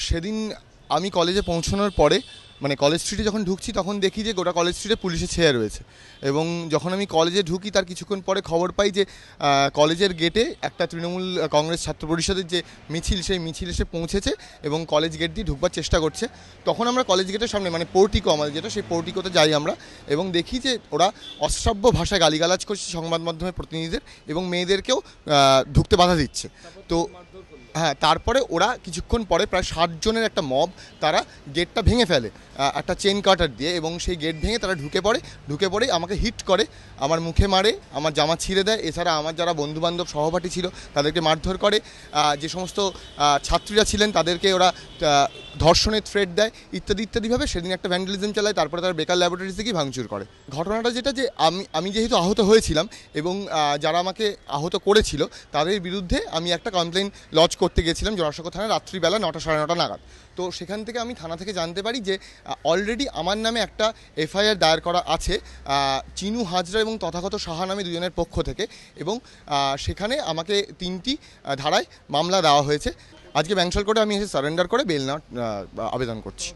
সেদিন আমি কলেজে পৌঁছানোর পরে মানে কলেজ স্ট্রিটে যখন ঢুকছি তখন দেখি যে গোটা কলেজ স্ট্রিটে পুলিশের ছেয়ে রয়েছে। এবং যখন আমি কলেজে ঢুকি তার কিছুক্ষণ পরে খবর পাই যে কলেজের গেটে একটা তৃণমূল কংগ্রেস ছাত্র পরিষদের যে মিছিল, সেই মিছিল এসে পৌঁছেছে এবং কলেজ গেট দিয়ে ঢুকবার চেষ্টা করছে। তখন আমরা কলেজ গেটের সামনে মানে পোর্টিকো আমাদের যেটা, সেই পোর্টিকোতে যাই আমরা এবং দেখি যে ওরা অশ্রাব্য ভাষায় গালিগালাজ করছে সংবাদ মাধ্যমের প্রতিনিধিদের এবং মেয়েদেরকেও ঢুকতে বাধা দিচ্ছে। তো হ্যাঁ, তারপরে ওরা কিছুক্ষণ পরে প্রায় 60 জনের একটা মব, তারা গেটটা ভেঙে ফেলে একটা চেন কাটার দিয়ে এবং সেই গেট ভেঙে তারা ঢুকে পড়ে আমাকে হিট করে, আমার মুখে মারে, আমার জামা ছিঁড়ে দেয়। এছাড়া আমার যারা বন্ধুবান্ধব সহপাঠী ছিল তাদেরকে মারধর করে, যে সমস্ত ছাত্রীরা ছিলেন তাদেরকে ওরা ধর্ষণের থ্রেট দেয়, ইত্যাদি ইত্যাদিভাবে সেদিন একটা ভ্যান্ডালিজম চালায়। তারপরে তারা বেকার ল্যাবরেটরিজ থেকেই ভাঙচুর করে। ঘটনাটা যেটা যে আমি যেহেতু আহত হয়েছিলাম এবং যারা আমাকে আহত করেছিল তাদের বিরুদ্ধে আমি একটা কমপ্লেন লজ করতে গেছিলাম জোড়াসাঁকো থানায় রাত্রিবেলা 9টা সাড়ে 9টা নাগাদ। তো সেখান থেকে আমি থানা থেকে জানতে পারি যে অলরেডি আমার নামে একটা এফআইআর দায়ের করা আছে চিনু হাজরা এবং তথাগত সাহা নামে দুজনের পক্ষ থেকে, এবং সেখানে আমাকে 3টি ধারায় মামলা দেওয়া হয়েছে। আজকে ব্যাংশাল কোর্টে আমি এসে সারেন্ডার করে বেল নেওয়ার আবেদন করছি।